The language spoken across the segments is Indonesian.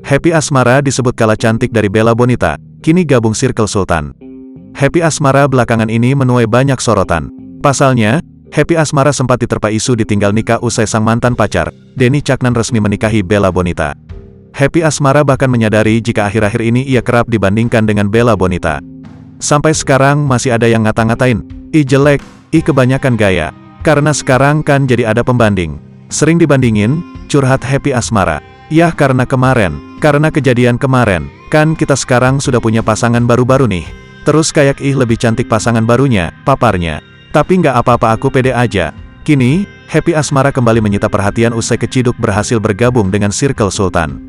Happy Asmara disebut kalah cantik dari Bella Bonita, kini gabung Circle Sultan. Happy Asmara belakangan ini menuai banyak sorotan. Pasalnya, Happy Asmara sempat diterpa isu ditinggal nikah usai sang mantan pacar, Denny Caknan resmi menikahi Bella Bonita. Happy Asmara bahkan menyadari jika akhir-akhir ini ia kerap dibandingkan dengan Bella Bonita. Sampai sekarang masih ada yang ngata-ngatain, "Ih jelek, ih kebanyakan gaya." Karena sekarang kan jadi ada pembanding. Sering dibandingin, curhat Happy Asmara. Yah karena kejadian kemarin, kan kita sekarang sudah punya pasangan baru-baru nih. Terus kayak lebih cantik pasangan barunya, paparnya. Tapi nggak apa-apa aku pede aja. Kini, Happy Asmara kembali menyita perhatian usai keciduk berhasil bergabung dengan Circle Sultan.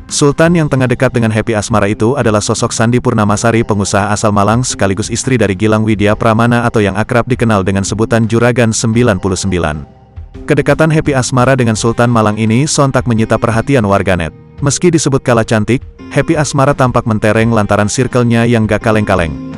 Sultan yang tengah dekat dengan Happy Asmara itu adalah sosok Sandi Purnamasari, pengusaha asal Malang sekaligus istri dari Gilang Widya Pramana atau yang akrab dikenal dengan sebutan Juragan 99. Kedekatan Happy Asmara dengan Sultan Malang ini sontak menyita perhatian warganet. Meski disebut kalah cantik, Happy Asmara tampak mentereng lantaran circle-nya yang gak kaleng-kaleng.